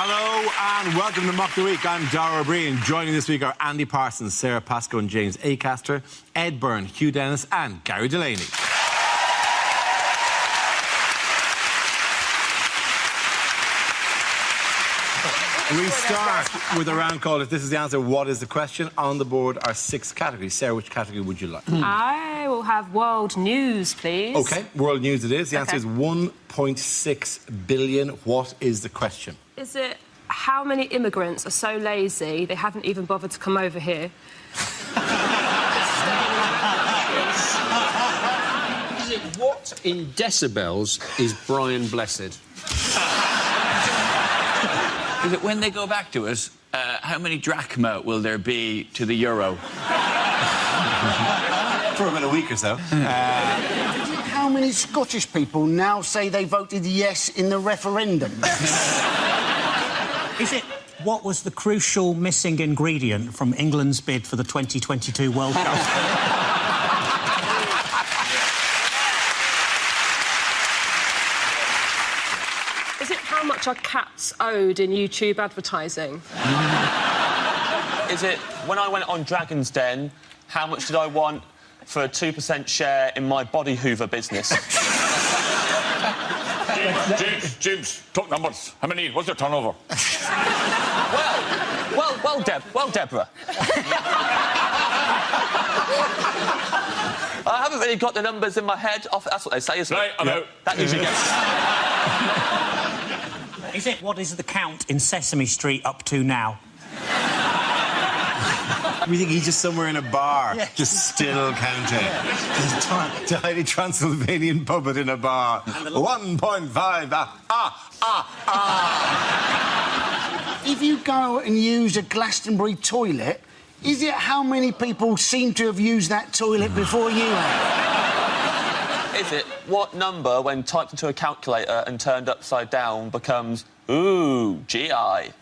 Hello and welcome to Mock the Week. I'm Dara O'Brien. Joining this week are Andy Parsons, Sarah Pascoe and James Acaster, Ed Byrne, Hugh Dennis and Gary Delaney. We start with a round call. If this is the answer, what is the question? On the board are 6 categories. Sarah, which category would you like? I will have world news, please. OK, world news it is. The answer is 1.6 billion. What is the question? Is it how many immigrants are so lazy they haven't even bothered to come over here? Is it what in decibels is Brian Blessed? Is it when they go back to us, how many drachma will there be to the euro? For about a week or so. How many Scottish people now say they voted yes in the referendum? Is it what was the crucial missing ingredient from England's bid for the 2022 World Cup? Is it how much are cats owed in YouTube advertising? Is it when I went on Dragon's Den, how much did I want for a 2% share in my body hoover business? James, talk numbers. How many? What's your turnover? Well, Deborah. I haven't really got the numbers in my head. That's what they say, isn't it? Right, I'm out. That usually gets... Is it what is the count in Sesame Street up to now? We think he's just somewhere in a bar, just still counting. Tiny Transylvanian puppet in a bar. 1.5. If you go and use a Glastonbury toilet, is it how many people seem to have used that toilet before you have? Is it what number, when typed into a calculator and turned upside down, becomes, ooh, GI?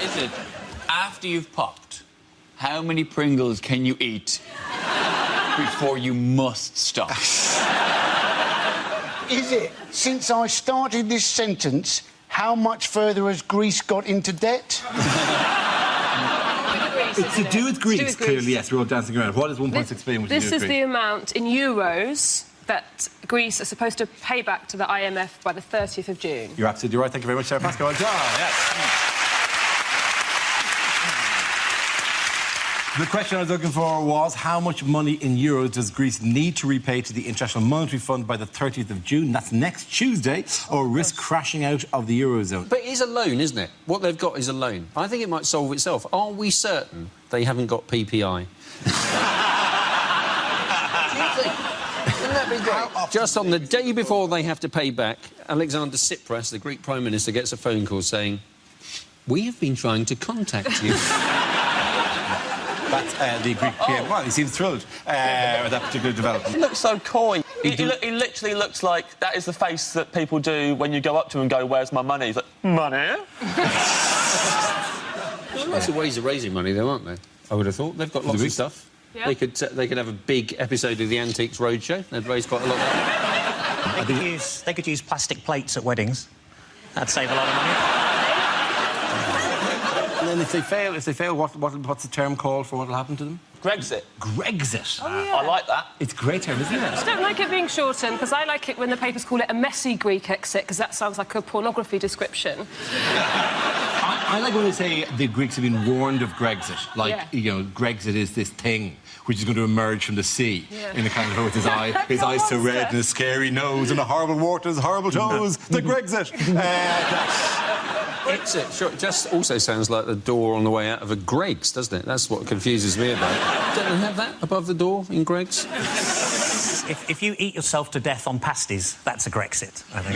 Is it after you've popped, how many Pringles can you eat before you must stop? Is it, since I started this sentence, how much further has Greece got into debt? It's to do with Greece, clearly, yes, we're all dancing around. What is 1.6 billion? This is the amount in euros that Greece are supposed to pay back to the IMF by the 30th of June. You're absolutely right. Thank you very much, Sarah Pascoe. Well done. Yes. The question I was looking for was how much money in euros does Greece need to repay to the International Monetary Fund by the 30th of June? That's next Tuesday, or risk crashing out of the Eurozone. But it is a loan, isn't it? What they've got is a loan. I think it might solve itself. Are we certain they haven't got PPI? Wouldn't that be great? Just on the day before they have to pay back, Alexander Tsipras, the Greek Prime Minister, gets a phone call saying, "We have been trying to contact you." That's the Greek PM. Well, he seems thrilled with that particular development. He looks so coy. He literally looks like that is the face that people do when you go up to him and go, "Where's my money?" He's like, "Money?" Lots of ways of raising money, though, aren't there? I would have thought. They've got lots of stuff. Yeah. They could have a big episode of the Antiques Roadshow. They'd raise quite a lot. They could use plastic plates at weddings. That'd save a lot of money. And then if they fail, what's the term called for what will happen to them? Grexit. Grexit. Oh, yeah. I like that. It's a great term, isn't it? I don't like it being shortened, because I like it when the papers call it a messy Greek exit, because that sounds like a pornography description. I like when they say the Greeks have been warned of Grexit. Like, you know, Grexit is this thing which is going to emerge from the sea in a kind of with his eyes so red and a scary nose and a horrible waters, horrible toes. The Grexit. Sure, it just also sounds like the door on the way out of a Greggs, doesn't it? That's what confuses me about it. Don't they have that above the door in Greggs? If you eat yourself to death on pasties, that's a Grexit, I think.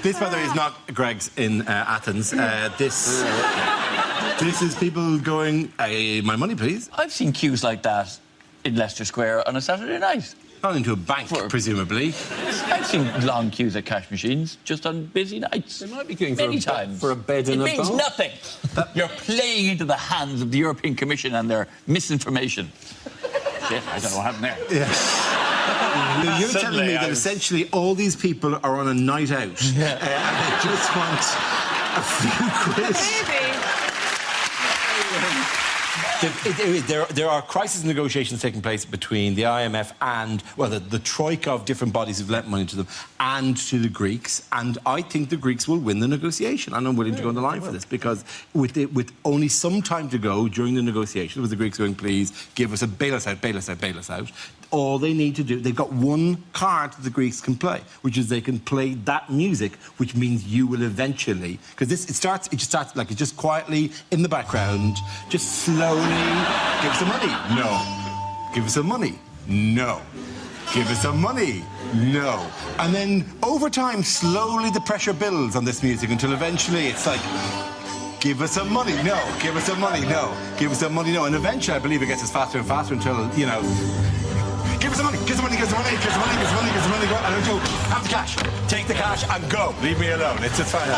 This, by the way, is not Greg's in Athens. This is people going, my money, please. I've seen queues like that in Leicester Square on a Saturday night. Not into a bank, presumably. I've seen long queues at cash machines just on busy nights. They might be queuing many times. for a bed and a It means bath. nothing. You're playing into the hands of the European Commission and their misinformation. Shit, I don't know what happened there. Yeah. You're telling me that essentially all these people are on a night out and they just want a few quid. There are crisis negotiations taking place between the IMF and, well, the troika of different bodies who've lent money to them and to the Greeks, and I think the Greeks will win the negotiation, and I'm willing to go on the line for this, because with only some time to go during the negotiations, with the Greeks going, please, give us a bail us out, bail us out, bail us out, all they need to do, they've got one card that the Greeks can play, which is they can play that music, which means you will eventually, because it just starts like it's just quietly in the background, just slowly, give us some money, no. Give us some money, no. Give us some money, no. And then over time, slowly the pressure builds on this music until eventually it's like, give us some money, no. Give us some money, no. Give us some money, no. And eventually, I believe it gets us faster and faster until, you know, give us the money, give us the money, give us the money, give us the money, give us the money, give us the money, go, and then go, have the cash, take the cash and go. Leave me alone, it's just fine.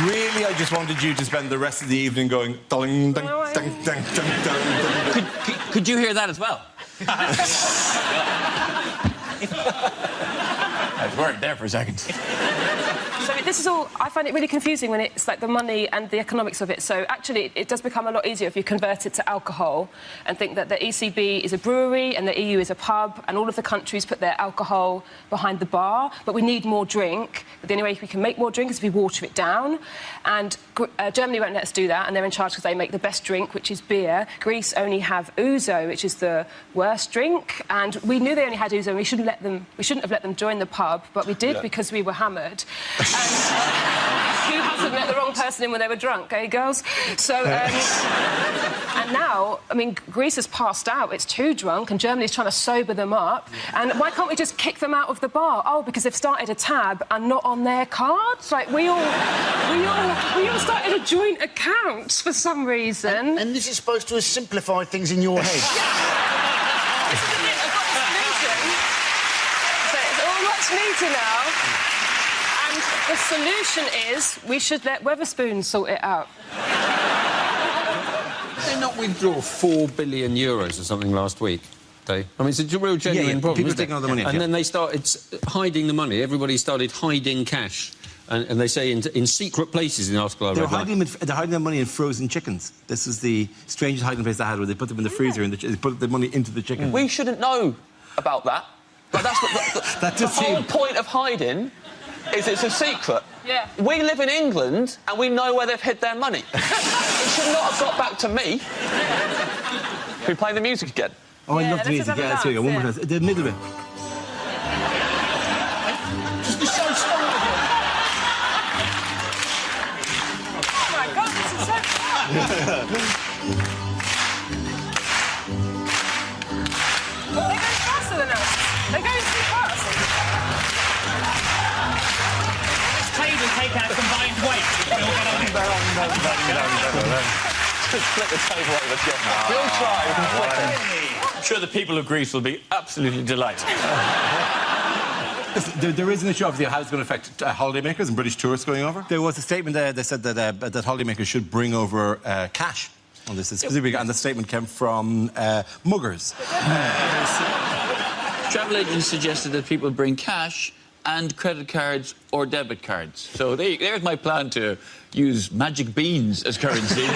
Really, I just wanted you to spend the rest of the evening going, ding, ding, ding, ding, ding, ding. Could you hear that as well? I was worried there for a second. So this is all, I find it really confusing when it's like the money and the economics of it. So actually, it does become a lot easier if you convert it to alcohol and think that the ECB is a brewery and the EU is a pub, and all of the countries put their alcohol behind the bar. But we need more drink. But the only way we can make more drink is if we water it down. And Germany won't let us do that, and they're in charge because they make the best drink, which is beer. Greece only have ouzo, which is the worst drink. And we knew they only had ouzo, and we shouldn't have let them join the pub, but we did because we were hammered. And who hasn't let the wrong person in when they were drunk, eh, girls? So, and now, I mean, Greece has passed out, it's too drunk, and Germany's trying to sober them up. And why can't we just kick them out of the bar? Oh, because they've started a tab and not on their cards? Like, we all started a joint account for some reason. And this is supposed to have simplified things in your head. I've got a solution. So it's all much neater now. And the solution is we should let Weatherspoons sort it out. Did they not withdraw 4 billion euros or something last week, Dave? I mean, it's a real genuine problem. People isn't it? taking all the money out, and then they started hiding the money. Everybody started hiding cash. And they say in secret places in the article I read. They're hiding their money in frozen chickens. This is the strangest hiding place they had, where they put them in the freezer and they put the money into the chicken. We shouldn't know about that. But that's what the whole point of hiding is it's a secret. Yeah. We live in England and we know where they've hid their money. It should not have got back to me. Can we play the music again? Oh, I Yeah, love the let's music. have a Yeah, let's go. One more dance, time. The middle bit. Just be so strong again. Oh my God, this is so fun! They're going faster than us. They're going too fast. Table take our combined weight. We'll get on it. Just flip the table over again. We'll try. We can flip it. I'm sure the people of Greece will be absolutely delighted. There is an issue, obviously, of how it's going to affect holidaymakers and British tourists going over. There was a statement there that said that holidaymakers should bring over cash on this specifically, and the statement came from muggers. Travel agents suggested that people bring cash and credit cards or debit cards. So there's my plan to use magic beans as currency.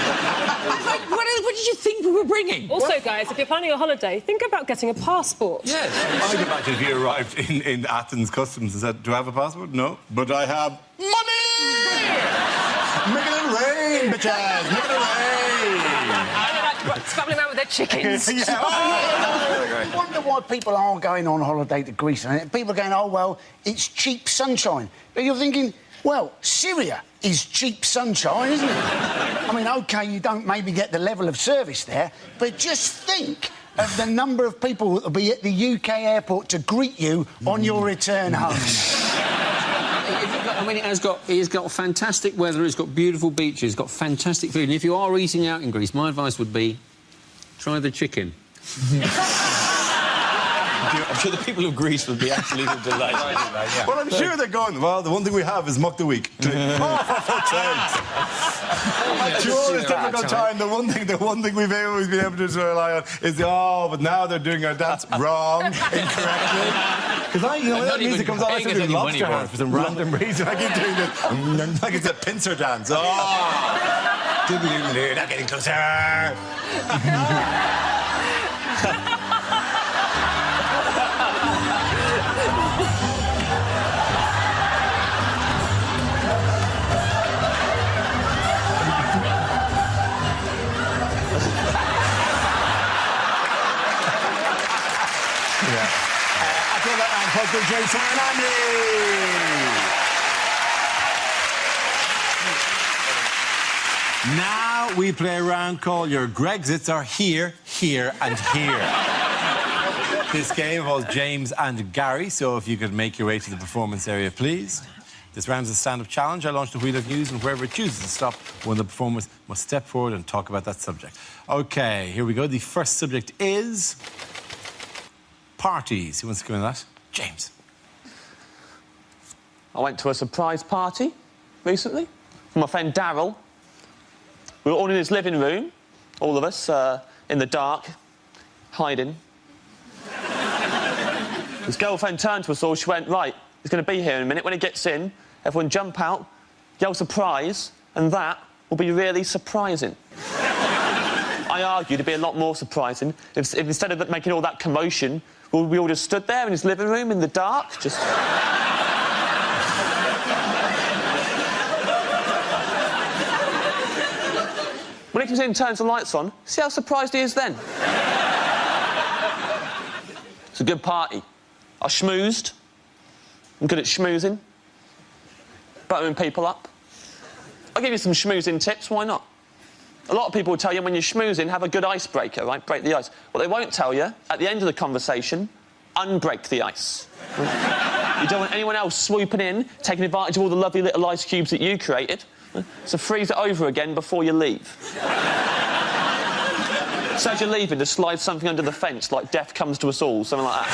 What did you think we were bringing? Also, guys, if you're planning a holiday, think about getting a passport. Yes. I'd imagine if you arrived in Athens Customs and said, do I have a passport? No. But I have money! Make it rain, bitches! Make it rain! Scrabbling around with the chickens. I wonder why people are going on holiday to Greece. And people are going, oh, well, it's cheap sunshine. But you're thinking, well, Syria is cheap sunshine, isn't it? I mean, OK, you don't maybe get the level of service there, but just think of the number of people that will be at the UK airport to greet you on your return home. I mean, it has got fantastic weather, it's got beautiful beaches, it's got fantastic food. And if you are eating out in Greece, my advice would be try the chicken. I'm sure the people of Greece would be absolutely delighted with that, yeah. Well, I'm sure they're going, well, the one thing we have is Muck the Week. For fuck's sake. During this difficult time, the one thing we've always been able to rely on is but now they're doing our dance wrong, incorrectly. Because that music comes on, I start doing lobster hands for some random reason. I keep doing this, like it's a pincer dance. Not getting closer. Jason and Andy. Now we play a round called Your Grexits Are Here, Here and Here. This game involves James and Gary, so if you could make your way to the performance area, please. This round is a stand-up challenge. I launch the wheel of news, and whoever chooses to stop, one of the performers must step forward and talk about that subject. OK, here we go. The first subject is parties. Who wants to go into that? James. I went to a surprise party recently for my friend Darryl. We were all in his living room, all of us, in the dark, hiding. His girlfriend turned to us all, she went, right, he's going to be here in a minute. When he gets in, everyone jump out, yell surprise, and that will be really surprising. I argued it'd be a lot more surprising if instead of making all that commotion, we all just stood there in his living room in the dark, just... When he comes in and turns the lights on, see how surprised he is then? It's a good party. I schmoozed. I'm good at schmoozing. Buttering people up. I'll give you some schmoozing tips, why not? A lot of people will tell you when you're schmoozing, have a good icebreaker, right? Break the ice. What they won't tell you, at the end of the conversation, unbreak the ice. You don't want anyone else swooping in, taking advantage of all the lovely little ice cubes that you created. So freeze it over again before you leave. So as you're leaving, just slide something under the fence, like death comes to us all, something like that.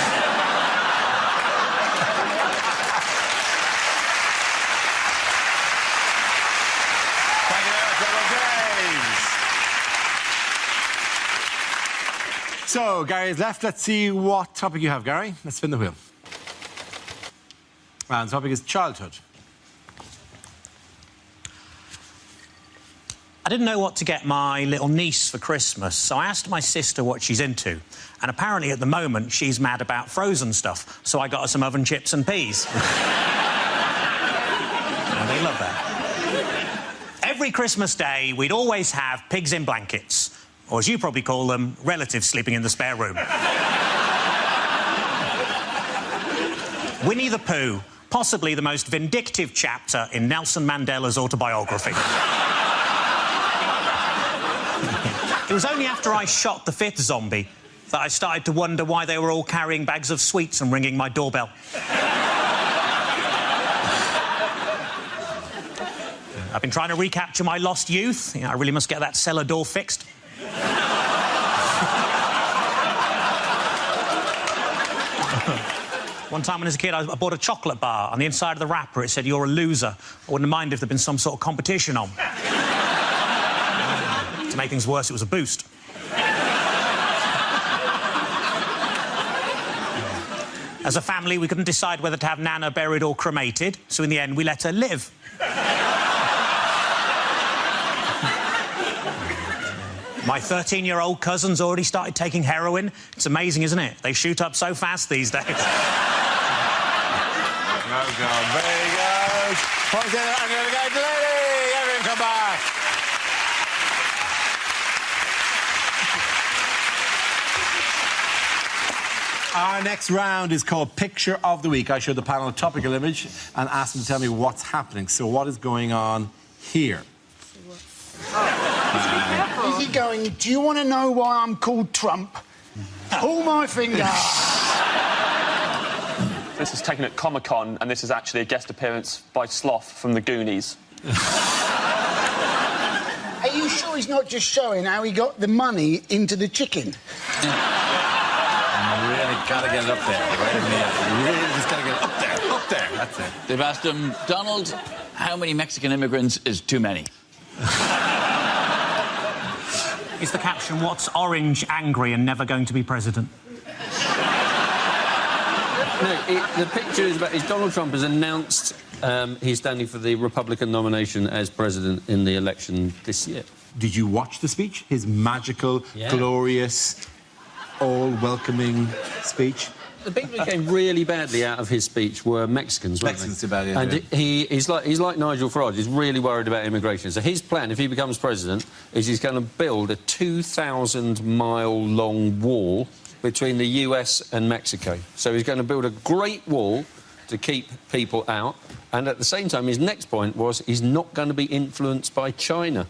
Thank you very much, James. So, Gary's left. Let's see what topic you have, Gary. Let's spin the wheel. And the topic is childhood. I didn't know what to get my little niece for Christmas, so I asked my sister what she's into. And apparently, at the moment, she's mad about frozen stuff, so I got her some oven chips and peas. Oh, they love that. Every Christmas day, we'd always have pigs in blankets, or as you probably call them, relatives sleeping in the spare room. Winnie the Pooh, possibly the most vindictive chapter in Nelson Mandela's autobiography. It was only after I shot the fifth zombie that I started to wonder why they were all carrying bags of sweets and ringing my doorbell. I've been trying to recapture my lost youth. I really must get that cellar door fixed. One time when I was a kid, I bought a chocolate bar. On the inside of the wrapper, it said, "You're a loser." I wouldn't mind if there'd been some sort of competition on. To make things worse, it was a boost. As a family, we couldn't decide whether to have Nana buried or cremated, so in the end, we let her live. My 13-year-old cousin's already started taking heroin. It's amazing, isn't it? They shoot up so fast these days. Oh, God, very good. I'm going to go to Lady. Everyone come back. Our next round is called Picture of the Week. I show the panel a topical image and ask them to tell me what's happening. So what is going on here? Is he going, do you want to know why I'm called Trump? Pull my finger. This is taken at Comic-Con, and this is actually a guest appearance by Sloth from the Goonies. Are you sure he's not just showing how he got the money into the chicken? Really gotta get it up there, right in the end. You really just gotta get it up there, up there. That's it. They've asked him, Donald, how many Mexican immigrants is too many? Is the caption, what's orange, angry and never going to be president? No, the picture is Donald Trump has announced he's standing for the Republican nomination as president in the election this year. Did you watch the speech? His magical, glorious, all-welcoming speech? The people who came really badly out of his speech were Mexicans, weren't Mexicans they? too badly, and yeah. he's like Nigel Farage. He's really worried about immigration. So his plan, if he becomes president, is he's going to build a 2,000-mile-long wall between the US and Mexico. So he's going to build a great wall to keep people out. And at the same time, his next point was he's not going to be influenced by China.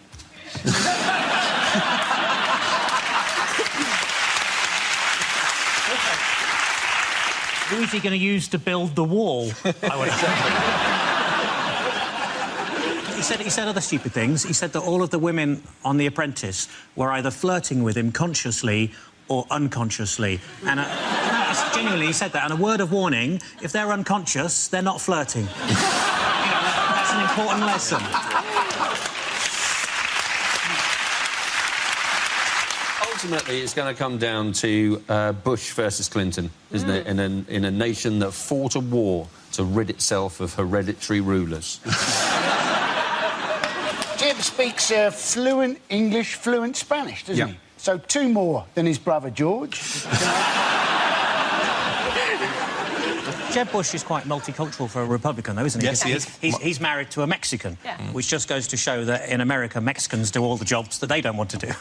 Who is he going to use to build the wall? I would He said other stupid things. He said that all of the women on The Apprentice were either flirting with him consciously or unconsciously. And genuinely, he said that. And a word of warning, if they're unconscious, they're not flirting. That's an important lesson. Ultimately, it's going to come down to Bush versus Clinton, isn't it? In a nation that fought a war to rid itself of hereditary rulers. Jeb speaks fluent English, fluent Spanish, doesn't he? So 2 more than his brother George. Jeb Bush is quite multicultural for a Republican, though, isn't he? Yes, he is. He's married to a Mexican, which just goes to show that in America, Mexicans do all the jobs that they don't want to do.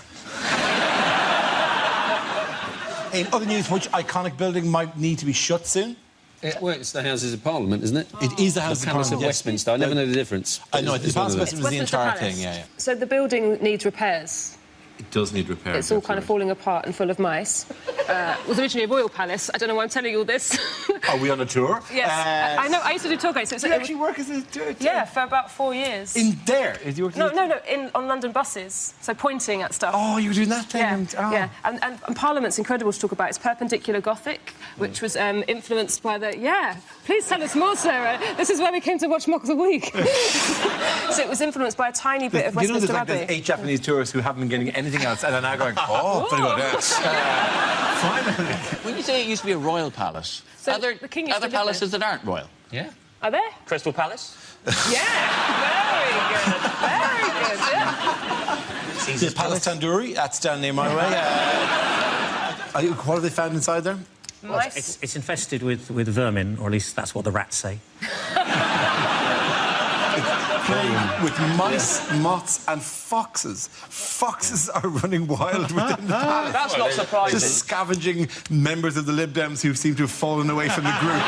In other news, which iconic building might need to be shut soon? Well, it's the Houses of Parliament, isn't it? It is the Houses The of Palace Parliament. of Westminster. I never know the difference. I know, the Palace of Westminster was the Westminster entire Palace. thing, yeah. So the building needs repairs. It does need repair. It's all kind of falling apart and full of mice. It was originally a royal palace. I don't know why I'm telling you all this. Are we on a tour? Yes. I know. I used to do tour guides. So You actually work as a tour? Yeah, for about 4 years. In there? Is you working No, on London buses. So pointing at stuff. Oh, you were doing that thing? Yeah. And Parliament's incredible to talk about. It's perpendicular Gothic, which was influenced by the... Yeah. Please tell us more, Sarah. This is where we came to watch Mock of the Week. So it was influenced by a tiny bit of Westminster Abbey. There's 8 Japanese tourists who haven't been getting anything else and are now going, oh, pretty good, yes. Finally. When you say it used to be a royal palace, So are there the king used other to live palaces that aren't royal? Yeah. Are there? Crystal Palace? Yeah. Very good. Very good, yeah. The Palace Tandoori, that's down near my way. What have they found inside there? Nice. It's infested with vermin, or at least that's what the rats say. With mice, moths and foxes. Foxes are running wild within the palace. That's not surprising. Just scavenging members of the Lib Dems who seem to have fallen away from the group.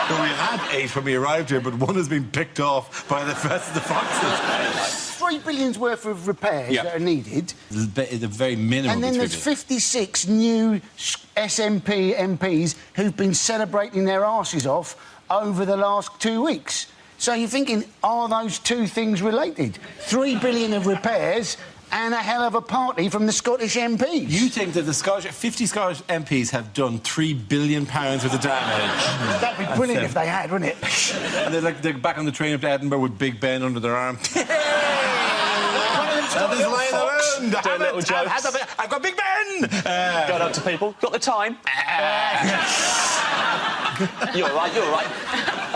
Well, we had 8 when we arrived here, but one has been picked off by the rest of the foxes. 3 billion's worth of repairs that are needed. The very minimum. And then there's 56 new SNP MPs who've been celebrating their arses off over the last 2 weeks. So you're thinking, are those 2 things related? 3 billion of repairs and a hell of a party from the Scottish MPs. You think that the 50 Scottish MPs have done £3 billion worth of damage? That'd be brilliant if they had, wouldn't it? And they're back on the train up to Edinburgh with Big Ben under their arm. Others lying around. Doing little jokes. I've got Big Ben! Going up to people. Got the time? You're all right, you're all right.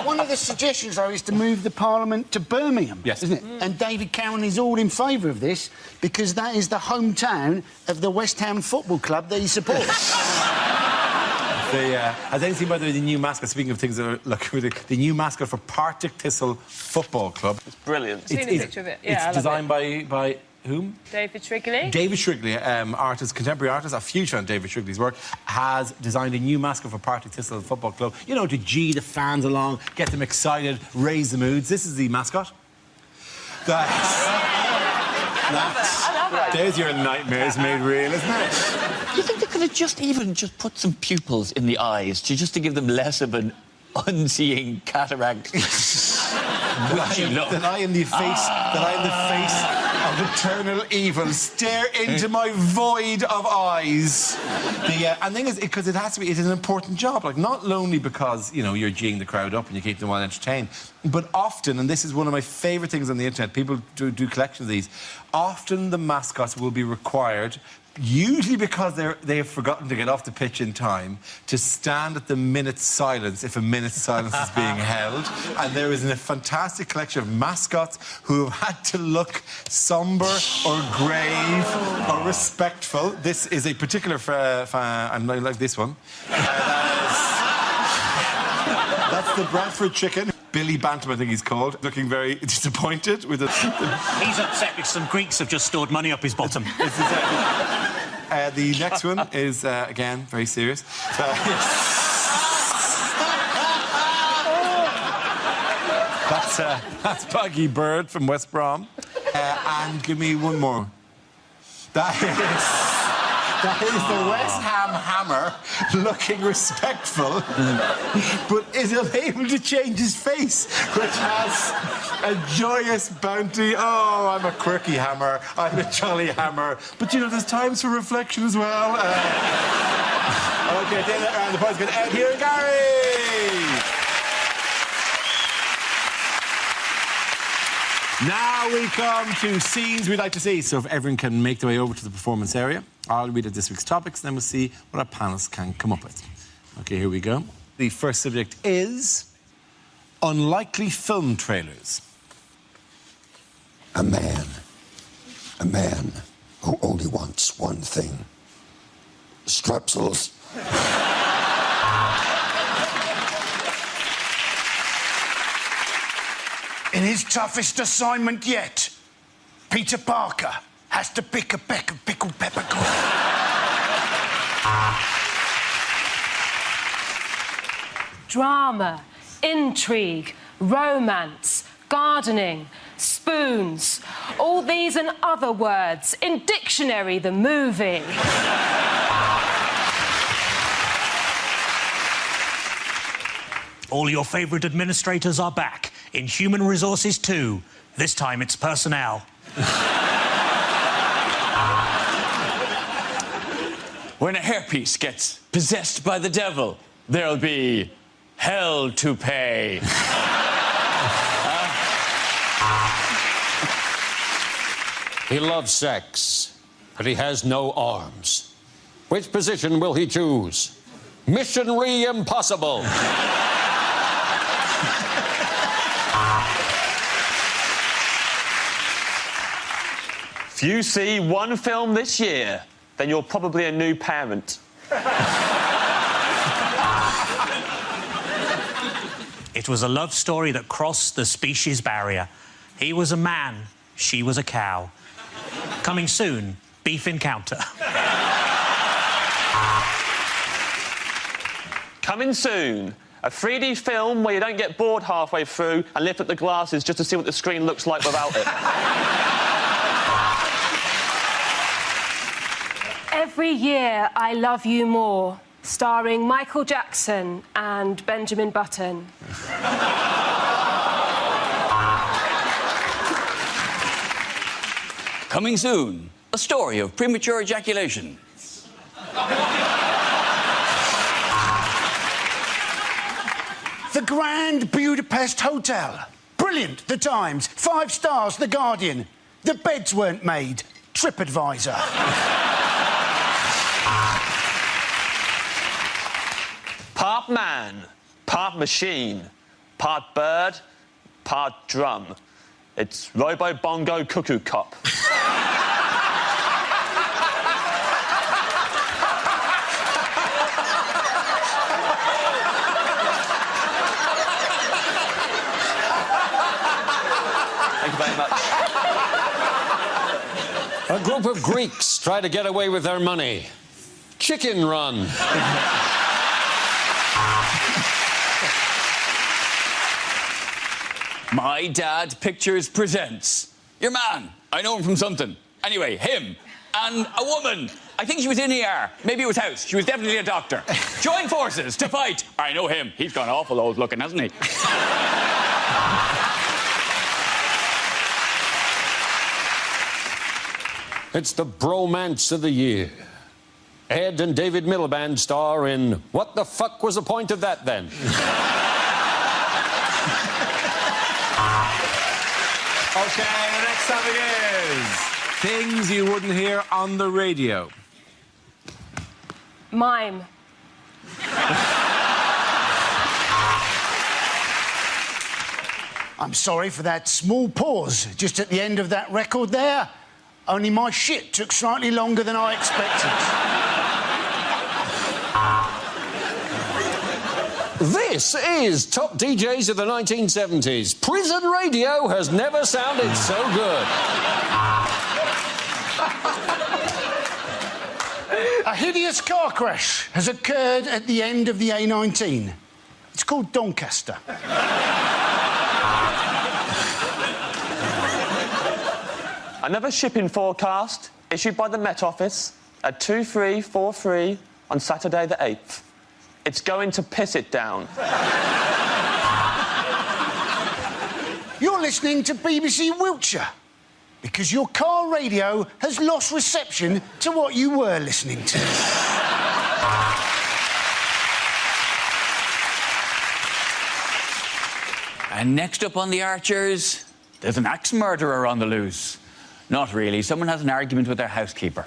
One of the suggestions, though, is to move the Parliament to Birmingham, Yes. isn't it? And David Cameron is all in favour of this because that is the hometown of the West Ham Football Club that he supports. Has anyone seen, by the way, the new mascot? Speaking of things that are the new mascot for Partick Thistle Football Club. It's brilliant. I've seen a picture of it. Yeah, I It's love designed by whom? David Shrigley. David Shrigley, artist, contemporary artist, a huge fan of David Shrigley's work, has designed a new mascot for Partick Thistle Football Club. You know, to G the fans along, get them excited, raise the moods. This is the mascot. There's your nightmares made real, isn't it? You think they could have just put some pupils in the eyes just to give them less of an unseeing cataract? That I in the face of eternal evil stare into my void of eyes. And the thing is, because it has to be, it is an important job. Like, not only because, you know, you're geeing the crowd up and you keep them well entertained, but often, and this is one of my favourite things on the internet, people do collections of these, often the mascots will be required, usually because they have forgotten to get off the pitch in time, to stand at the minute's silence if a minute's silence is being held. And there is a fantastic collection of mascots who have had to look sombre or grave or respectful. This is a particular I'm like this one. That's the Bradford chicken. Billy Bantam, I think he's called, looking very disappointed with it. He's upset because some Greeks have just stored money up his bottom. The next one is, again, very serious. That's Baggy Bird from West Brom. And give me one more. That is the West Ham Hammer, looking respectful, but is unable to change his face, which has a joyous bounty. Oh, I'm a quirky hammer, I'm a jolly hammer. But, you know, there's times for reflection as well. OK, take that round. The point's going to end here. Gary! Now we come to scenes we'd like to see. So if everyone can make their way over to the performance area, I'll read out this week's topics, and then we'll see what our panelists can come up with. OK, here we go. The first subject is unlikely film trailers. A man who only wants one thing. Strepsils. In his toughest assignment yet, Peter Parker has to pick a peck of pickled peppercorn. Drama, intrigue, romance, gardening, spoons. All these and other words in Dictionary the movie. All your favourite administrators are back in Human Resources 2. This time it's personnel. When a hairpiece gets possessed by the devil, there'll be hell to pay. He loves sex, but he has no arms. Which position will he choose? Missionary impossible. If you see one film this year, then you're probably a new parent. It was a love story that crossed the species barrier. He was a man, she was a cow. Coming soon, Beef Encounter. Coming soon, a 3D film where you don't get bored halfway through and lift up the glasses just to see what the screen looks like without it. Every Year I Love You More, starring Michael Jackson and Benjamin Button. Coming soon, a story of premature ejaculation. The Grand Budapest Hotel. Brilliant, The Times. 5 stars, The Guardian. The beds weren't made, TripAdvisor. Part man, part machine, part bird, part drum. It's Robo Bongo Cuckoo Cop. Thank you very much. A group of Greeks try to get away with their money. Chicken run. My Dad Pictures presents. Your man. I know him from something. Anyway, him and a woman. I think she was in ER. Maybe it was House. She was definitely a doctor. Join forces to fight. I know him. He's gone awful old looking, hasn't he? It's the bromance of the year. Ed and David Miliband star in What the Fuck Was the Point of That Then? OK, the next topic is things you wouldn't hear on the radio. Mime. I'm sorry for that small pause just at the end of that record there. Only my shit took slightly longer than I expected. This is Top DJs of the 1970s. Prison radio has never sounded so good. A hideous car crash has occurred at the end of the A19. It's called Doncaster. Another shipping forecast issued by the Met Office at 23:43 on Saturday the 8th. It's going to piss it down. You're listening to BBC Wiltshire because your car radio has lost reception to what you were listening to. And next up on the Archers, there's an axe murderer on the loose. Not really. Someone has an argument with their housekeeper.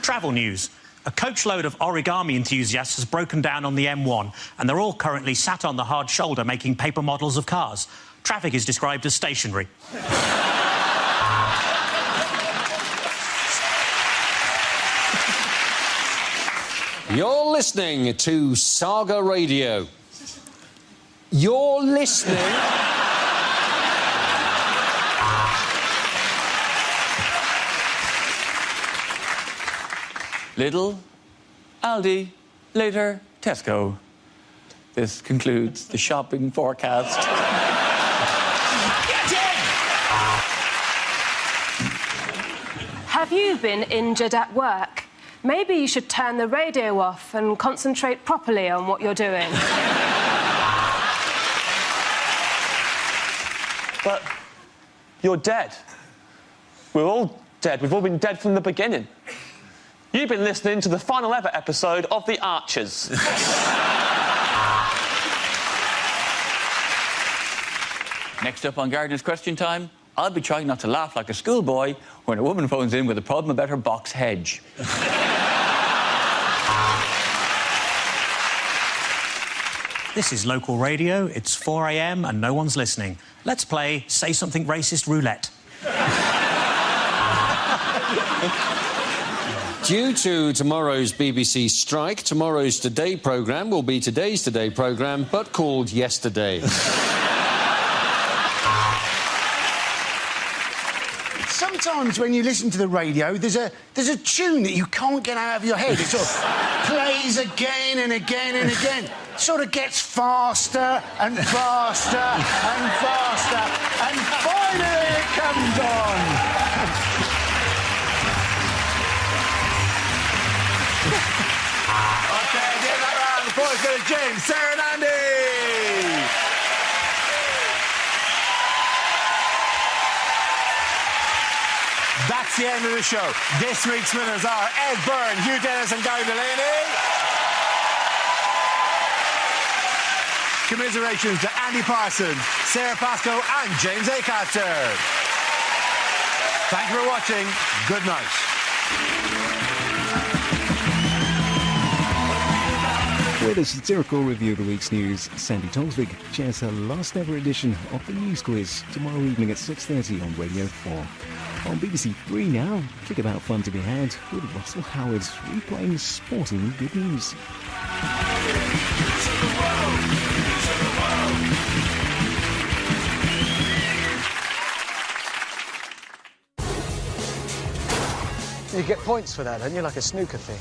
Travel news. A coachload of origami enthusiasts has broken down on the M1, and they're all currently sat on the hard shoulder making paper models of cars. Traffic is described as stationary. You're listening to Saga Radio. You're listening... Lidl, Aldi, later Tesco. This concludes the shopping forecast. Have you been injured at work? Maybe you should turn the radio off and concentrate properly on what you're doing. But you're dead. We're all dead. We've all been dead from the beginning. You've been listening to the final ever episode of The Archers. Next up on Gardener's Question Time, I'll be trying not to laugh like a schoolboy when a woman phones in with a problem about her box hedge. This is local radio, it's 4 a.m. and no one's listening. Let's play Say Something Racist Roulette. Due to tomorrow's BBC strike, tomorrow's Today programme will be today's Today programme, but called Yesterday. Sometimes when you listen to the radio, there's a tune that you can't get out of your head. It sort of plays again and again and again. It sort of gets faster and faster and faster, and finally it comes on. OK, give that round of applause to James, Sarah and Andy. That's the end of the show. This week's winners are Ed Byrne, Hugh Dennis and Gary Delaney. Commiserations to Andy Parsons, Sarah Pascoe and James Acaster. Thank you for watching. Good night. With a satirical review of the week's news, Sandy Tolsvig shares her last ever edition of the News Quiz tomorrow evening at 6:30 on Radio 4. On BBC 3 now, think about fun to be had with Russell Howard replaying sporting good news. You get points for that, don't you? Like a snooker thing.